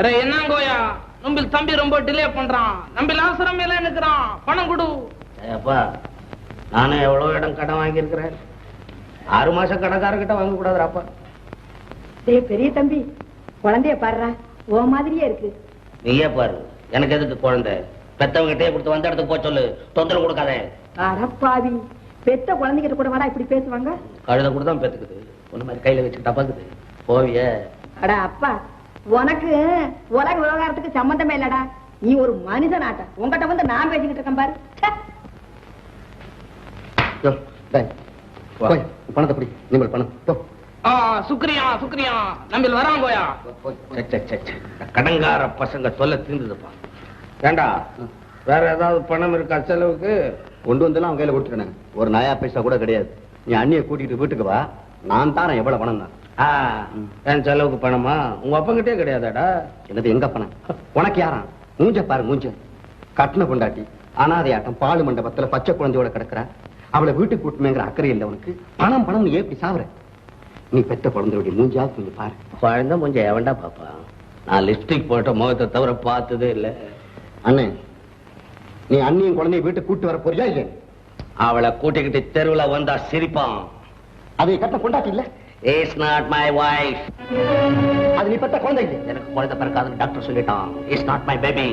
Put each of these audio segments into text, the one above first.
Array என்னங்கோயா நம்ம தம்பி ரொம்ப டிலே பண்றான். நம்ம அவசரம் மேல நிக்கிறான். பணம் கொடு. அப்பா நானும் எவ்வளவு இடம் கடன் வாங்கி இருக்கிறேன். 6 மாசம் கடைக்காரர்கிட்ட வாங்க கூடாதுப்பா. பெரிய தம்பி குழந்தைய பாடுறா ஓ மாதிரியே இருக்கு. நீயே பாரு. எனக்கு எதுக்கு குழந்தை? பெத்தவங்கிட்டே கொடுத்து வந்த இடத்துக்கு போய் சொல்லு. தொந்தரவு கொடுக்காத. அடப்பாவி பெத்த குழந்தைகிட்ட கூட வாடா இப்படி பேசுவாங்க. கழுத கூட தான் பெத்துக்குது. ஒண்ணு மாதிரி கையில வச்சுட்டா பாக்குது. போவிய அடா அப்பா உனக்கு உலக விவகாரத்துக்கு சம்பந்தமே இல்லடா. நீ ஒரு மனுஷன் ஆட்ட. உங்ககிட்ட வந்து நான் பேசிக்கிட்டு இருக்கேன் பாரு. பணத்தை பிடி. நீங்கள் பணம் சுக்ரியா சுக்ரியா நம்ம வராங்கோயா. கடங்கார பசங்க சொல்ல தீர்ந்ததுப்பா. ஏண்டா வேற ஏதாவது பணம் இருக்கா செலவுக்கு? கொண்டு வந்தெல்லாம் அவன் கையில கொடுத்துருக்கேன். ஒரு நயா பைசா கூட கிடையாது. நீ அண்ணியை கூட்டிட்டு வீட்டுக்கு வா. நான் தாரேன் எவ்வளவு பணம் தான். என் செலவுக்கு பணமா? உங்க அப்பங்கிட்டே கிடையாதாடா? என்னது எங்க பணம்? உனக்கு யாரா? மூஞ்ச பாரு மூஞ்ச. கட்டின கொண்டாட்டி அனாதையாட்டம் பாலு மண்டபத்துல பச்சை குழந்தையோட கிடக்குற. அவளை வீட்டுக்கு கூட்டுமேங்கிற அக்கறை இல்லை உனக்கு. பணம் பணம் நீ எப்படி சாவுற? நீ பெத்த குழந்தையோட மூஞ்சாவது கொஞ்சம் பாரு. குழந்தை மூஞ்ச எவன்டா பாப்பா? நான் லிப்ஸ்டிக் போட்ட முகத்தை தவிர பார்த்ததே இல்லை. அண்ணே நீ அண்ணியும் குழந்தைய வீட்டுக்கு கூட்டு வர போறியா இல்ல? அவளை கூட்டிக்கிட்டு தெருவுல வந்தா சிரிப்பான். அதை கட்ட கொண்டாட்டி இல்ல? It's not my wife. அது நீ பெத்த குழந்தை இல்லை. எனக்கு குழந்தை பிறக்காதுன்னு டாக்டர் சொல்லிட்டான். It's not my baby.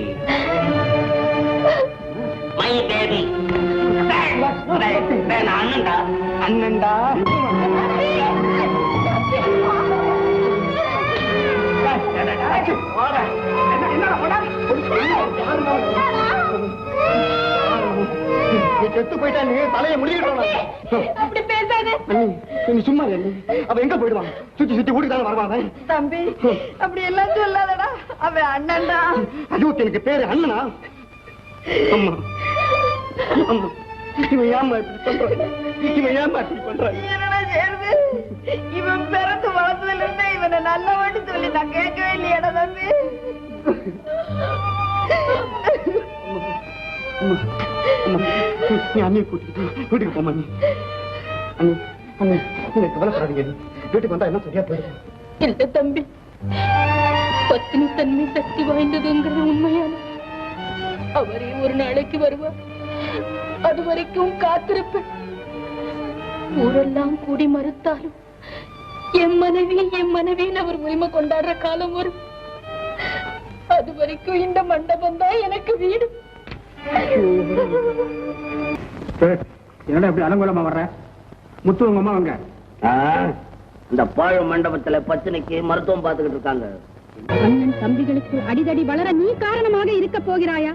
My baby. அண்ணன்டா அண்ணன்டா. செத்து போயிட்டா நீ தலையை முடிக்கிட்டு சும்மா அவ எங்க போயிடுவான்? சுத்தி சுத்தி ஊட்டி தானே வருவாங்க. தம்பி அப்படி எல்லாம் சொல்லாதடா. அவன் அண்ணன்டா. ஐயோ எனக்கு பேரு அண்ணனா? அம்மா அம்மா இவன் ஏமா இப்படி பண்றான்? இவன் ஏமா இப்படி பண்றான்? என்னடா செய்யறது? இவன் பிறந்து வளர்ந்ததுல இருந்தே இவனை நல்லவன்னு சொல்லி நான் கேட்கவே இல்லையாடா தம்பி. நீ அண்ணியை கூட்டிட்டு வீட்டுக்கு போமா. நீ அண்ணி அண்ணி நீங்க கவலைப்படாதீங்க. வீட்டுக்கு வந்தா என்ன சரியா போயிடும். இல்ல தம்பி, பத்தினி தன்மை சக்தி வாய்ந்ததுங்கிறது உண்மையான. அவரே ஒரு நாளைக்கு வருவார். அது வரைக்கும் காத்திருப்பேன். ஊரெல்லாம் கூடி மறுத்தாலும் என் மனைவின்னு அவர் உரிமை கொண்டாடுற காலம் வரும். அது வரைக்கும் இந்த மண்டபம் தான் எனக்கு வீடு. என்னடா இப்படி அலங்கோலமா வர்ற? முத்து உங்க அம்மா வாங்க. இந்த பாழ மண்டபத்துல பத்தினிக்கு மருத்துவம் பார்த்துக்கிட்டு இருக்காங்க. அண்ணன் தம்பிகளுக்கு அடிதடி வளர நீ காரணமாக இருக்க போகிறாயா?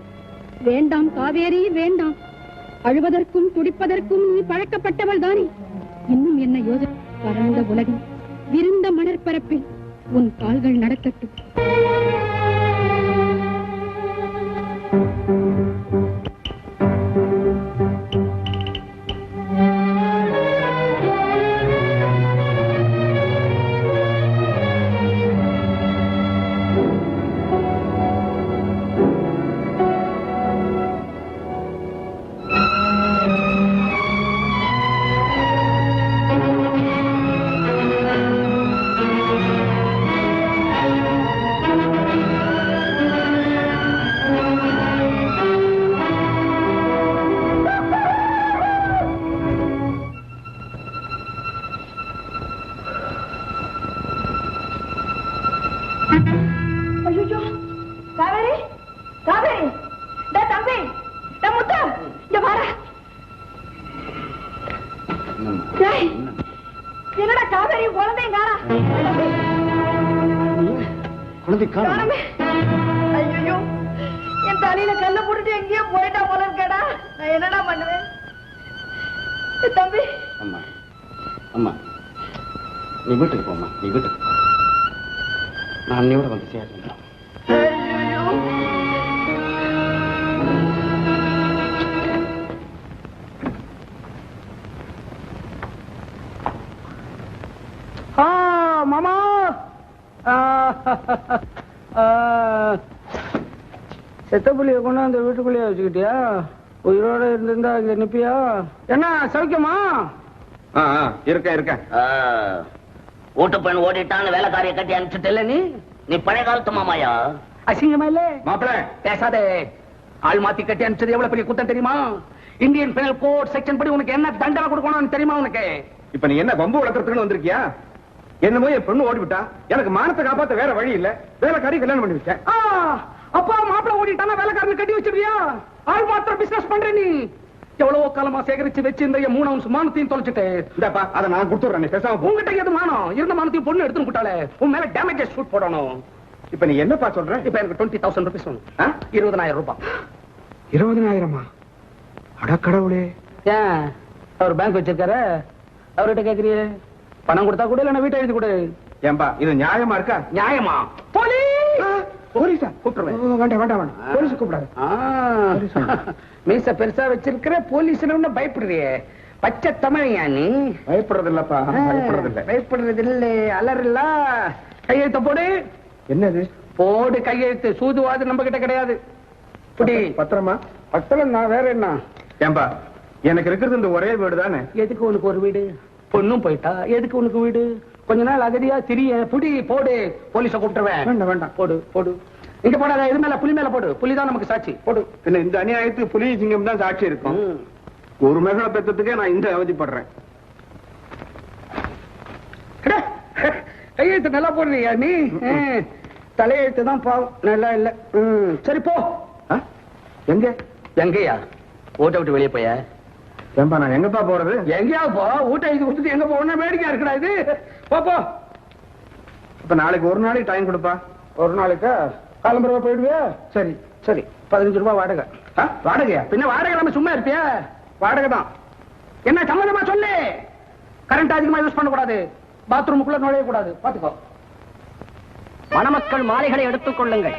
வேண்டாம் காவேரி வேண்டாம். அழுவதற்கும் துடிப்பதற்கும் நீ பழக்கப்பட்டவள் தானே. இன்னும் என்ன யோசனை? பரந்த உலகில் விருந்த மணற்பரப்பில் உன் கால்கள் நடக்கட்டும். என்னடா காவேரி குழந்தையும் காணோம். ஐயோ என் தலையில கல்ல போட்டுட்டு எங்கேயோ போயிட்டா போல இருக்கடா. நான் என்னடா பண்ணுவேன்? தம்பி அம்மா அம்மா நீ வீட்டுக்கு போம்மா. நீ வீட்டுக்கு நான் அன்னையோட வந்து சேர்றேன். மாமா செத்த புள்ளிய கொண்டு அந்த வீட்டுக்குள்ளேயே வச்சுக்கிட்டியா? உயிரோட இருந்திருந்தா இங்க நிப்பியா? என்ன சௌக்கியமா? இருக்கேன் இருக்கேன். ஓட்டு பெண் ஓடிட்டான்னு வேலைக்காரியை கட்டி அனுப்பிச்சுட்டு நீ நீ பழைய காலத்து மாமாயா? அசிங்கமா இல்ல மாப்பிள பேசாதே. ஆள் மாத்தி கட்டி அனுப்பிச்சது எவ்வளவு பெரிய குத்தம் தெரியுமா? இந்தியன் பெனல் கோட் செக்ஷன் படி உனக்கு என்ன தண்டனை கொடுக்கணும் தெரியுமா உனக்கு? இப்ப நீ என்ன வம்பு வளர்க்கறதுக்குன்னு வந்திருக்கியா? என்னமோ என் பொண்ணு ஓடிவிட்டா, எனக்கு மானத்தை காப்பாத்த வேற வழி இல்ல, வேலைக்காரி கல்யாணம் பண்ணி வச்சேன். அப்பா மாப்பிள ஓடிட்டானா வேலைக்காரனை கட்டி வச்சிருக்கியா? ஆள் மாத்திர பிசினஸ் பண்ற நீ. எவ்வளவோ காலமா சேகரிச்சு வச்சு இந்த 3 ounce மானத்தையும் தொலைச்சிட்டு. இந்தப்பா அதை நான் கொடுத்துறேன், நீ பேசாம போ. உங்ககிட்ட எது மானம்? இருந்த மானத்தையும் பொண்ணு எடுத்துன்னு போட்டாலே. உன் மேல டேமேஜ் ஷூட் போடணும். இப்ப நீ என்னப்பா சொல்ற? இப்ப எனக்கு 20,000 rupees வேணும். 20,000 ரூபாய். 20,000? அட கடவுளே. ஏன் அவர் பேங்க் வச்சிருக்காரு, அவர்கிட்ட கேக்குறியே? பணம் கொடுத்தா கூட இல்ல வீட்டை எழுதி கொடு. ஏன்பா இது நியாயமா இருக்கா? நியாயமா? போலீஸ் போலீஸா? கூப்பிடுறேன். வேண்டாம் வேண்டாம் வேண்டாம், போலீஸ் கூப்பிடாது. மீச பெருசா வச்சிருக்கிற போலீஸ்னு பயப்படுறியே? பச்சை தமிழையா நீ? பயப்படுறது இல்லப்பா, பயப்படுறது இல்ல. பயப்படுறது இல்ல, அலறல. கையெழுத்த போடு. என்னது? போடு கையெழுத்து. சூதுவாது நம்ம கிட்ட கிடையாது. புடி பத்திரமா? பத்திரம் நான் வேற என்ன? ஏன்பா எனக்கு இருக்கிறது இந்த ஒரே வீடு தானே? எதுக்கு உனக்கு ஒரு வீடு? பொண்ணும் போயிட்டா எதுக்கு உனக்கு வீடு? கொஞ்ச நாள் அகதியா திரிய. புடி போடு. போலீஸ கூப்பிட்டுருவேன். வேண்டாம் வேண்டாம், போடு போடு. இங்க போடாத, இது மேல புலி மேல போடு. புலிதான் நமக்கு சாட்சி. போடு. பின்ன இந்த அநியாயத்துக்கு புலி சிங்கம் தான் சாட்சி இருக்கும். ஒரு மகளை பெற்றதுக்கே நான் இந்த அவதிப்படுறேன். கையெழுத்து நல்லா போடுறியா நீ? தலையெழுத்து தான் பாவம், நல்லா இல்ல. சரி போ. எங்க? எங்கயா? ஓட்ட விட்டு வெளியே போய? ஏன்பா நான் எங்கப்பா போறது? எங்கேயாவது போ. ஊட்ட இது கொடுத்துட்டு எங்க போகணும்? வேடிக்கையா இருக்கடா இது. போ போ. இப்ப நாளைக்கு ஒரு நாளைக்கு டைம் கொடுப்பா. ஒரு நாளைக்கா? காலம்பரவா போயிடுவியா? சரி சரி. 15 ரூபாய் வாடகை. வாடகையா? பின்ன வாடகை நம்ம சும்மா இருப்பியா? வாடகை தான். என்ன சம்மந்தமா சொல்லு. கரண்ட் அதிகமா யூஸ் பண்ணக்கூடாது, பாத்ரூமுக்குள்ள நுழைய கூடாது, பாத்துக்கோ. மணமக்கள் மாலைகளை எடுத்துக் கொள்ளுங்கள்.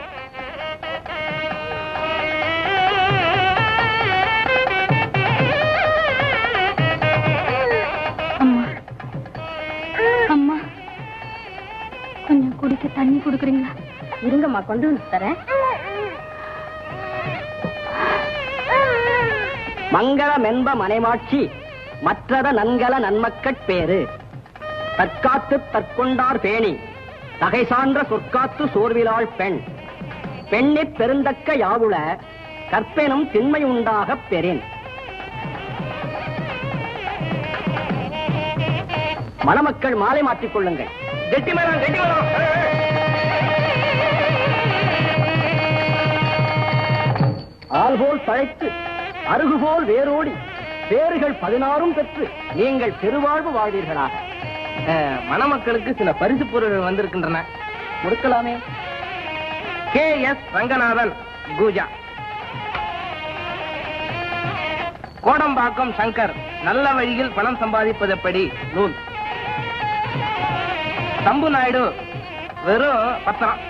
அம்மா அம்மா, கொஞ்சம் குடிக்க தண்ணி கொடுக்குறீங்களா? இருங்கம்மா, கொண்டு வந்து தரேன். மங்கள மென்ப மனைமாட்சி மற்றத நன்கல நன்மக்கட் பேரு தற்காத்து தற்கொண்டார் பேணி தகை சான்ற சொற்காத்து சோர்விலாள் பெண் பெண்ணிற் பெருந்தக்க யாவுள கற்பெனும் திண்மை உண்டாகப் பெறின். மணமக்கள் மாலை மாற்றிக் கொள்ளுங்கள். கெட்டி மேளம், கெட்டி மேளம். ஆள்போல் தழைத்து அருகுபோல் வேரோடி பேறுகள் 16 பெற்று நீங்கள் பெருவாழ்வு வாழ்வீர்களாக. மணமக்களுக்கு சில பரிசு பொருள்கள் வந்திருக்கின்றன, கொடுக்கலாமே. KS ரங்கநாதன் கூஜா, கோடம்பாக்கம் சங்கர் நல்ல வழியில் பணம் சம்பாதிப்பதப்படி நூல், தம்பு நாயுடு வெறும் பத்திரம்,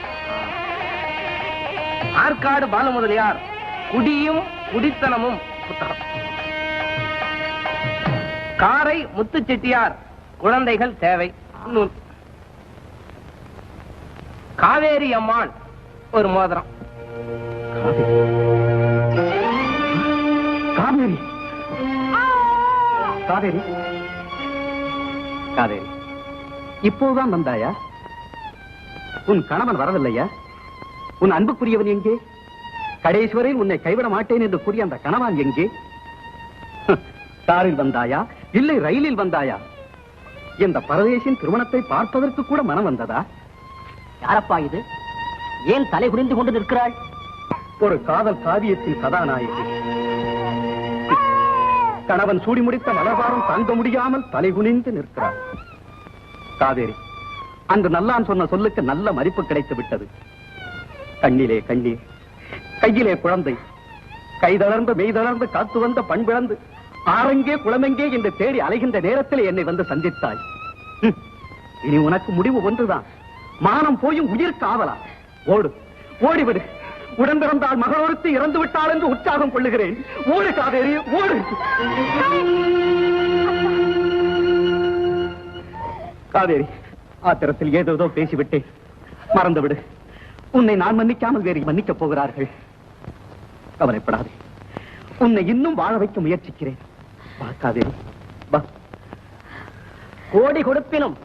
ஆற்காடு பாலமுதலியார் குடியும் குடித்தனமும் புத்தகம், காரை முத்து செட்டியார் குழந்தைகள் தேவை நூல், காவேரி அம்மாள் ஒரு மோதிரம். காவேரி காவேரி காவேரி, இப்போதுதான் வந்தாயா? உன் கணவன் வரவில்லையா? உன் அன்புக்குரியவன் எங்கே? கடைசுவரை உன்னை கைவிட மாட்டேன் என்று கூறிய அந்த கணவன் எங்கே? காரில் வந்தாயா இல்லை ரயிலில் வந்தாயா? இந்த பரதேசின் திருமணத்தை பார்ப்பதற்கு கூட மனம் வந்ததா? யாரப்பா இது? ஏன் தலை குனிந்து கொண்டு நிற்கிறாள்? ஒரு காதல் காவியத்தின் கதாநாயகி. கணவன் சூடி முடித்த மலபாரம் தாங்க முடியாமல் தலை குனிந்து நிற்கிறாள். காவேரி, அன்று நல்லான் சொன்ன சொல்லுக்கு நல்ல மதிப்பு கிடைத்து விட்டது. கண்ணிலே கண்ணீர், கையிலே குழந்தை, கைதளர்ந்து மெய்தளர்ந்து காத்து வந்த பண்பிழந்து ஆரங்கே குளமெங்கே என்று தேடி அலைகின்ற நேரத்தில் என்னை வந்து சந்தித்தாய். இனி உனக்கு முடிவு ஒன்றுதான், மானம் போயும் உயிர் காவலா. ஓடு, ஓடிவிடு. உடன் பிறந்தால் மகளொருத்தி இறந்து விட்டாள் என்று உற்சாகம் கொள்ளுகிறேன். ஓடு காவேரி, ஓடு. காவேரி, ஆத்திரத்தில் ஏதோ பேசிவிட்டேன், மறந்துவிடு. உன்னை நான் மன்னிக்காமல் வேறு மன்னிக்கப் போகிறார்கள். கவலைப்படாதே, உன்னை இன்னும் வாழ வைக்க முயற்சிக்கிறேன். வா காவேரி, வா. கோடி கொடுப்பினும்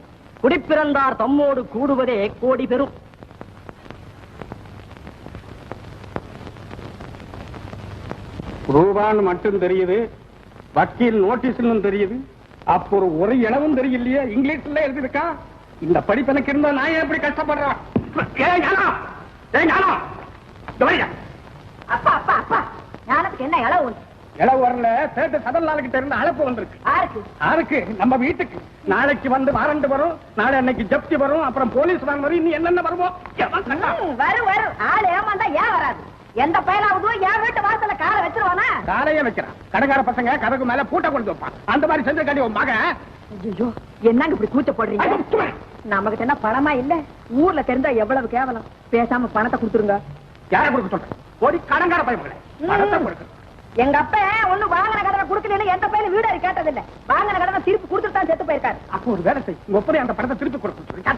குடிப்பிறந்தார் தம்மோடு கூடுவதே கோடி பெறும். ரூபான்னு மட்டும் தெரியுது, வக்கீல் நோட்டீஸ்னு தெரியுது, அப்போ ஒரு இளவும் தெரியலையே, இங்கிலீஷ்ல எழுதிருக்கா. இந்த படிப்பு எனக்கு இருந்தா நான் ஏன் எப்படி கஷ்டப்படுறேன்? அப்பா அப்பா அப்பா ஞானத்துக்கு என்ன இளவு? இளவு வரல, சேர்த்து சதல் நாளுக்கிட்ட இருந்து அழைப்பு வந்திருக்கு. யாருக்கு? நம்ம வீட்டுக்கு. நாளைக்கு வந்து வாரண்ட் வரும், நாளை அன்னைக்கு ஜப்தி வரும், அப்புறம் போலீஸ் வேன் வரும், இன்னும் என்னென்ன வருமோ. வரும் வரும். ஆள் ஏமாந்தா ஏன் வராது? எந்த பயலாவது என் வீட்டு வாசல்ல காரை வச்சிருவானா? காலையே வைக்கிறான். கடைக்கார பசங்க கதவுக்கு மேல பூட்டை கொண்டு வைப்பான். அந்த மாதிரி செஞ்ச காட்டி உன் மகன். ஐயோ, என்னங்க இப்படி கூச்ச போடுறீங்க? நமக்கு என்ன பணமா இல்ல? ஊர்ல தெரிஞ்சா எவ்வளவு கேவலம். பேசாம பணத்தை கொடுத்துருங்க. யாரை கொடுக்க சொல்றேன்? ஒரு கடங்கார பயப்படல, பணத்தை கொடுக்க. எங்க அப்ப ஒண்ணு வாங்கின கடனை கொடுக்கலன்னு எந்த பையன் வீடு கேட்டதில்லை. வாங்கின கடனை திருப்பி கொடுத்துட்டு தான் செத்து போயிருக்காரு. அப்போ ஒரு வேலை செய், உங்க ஒப்பனை அந்த பணத்தை திருப்பி கொடுக்க சொல்லி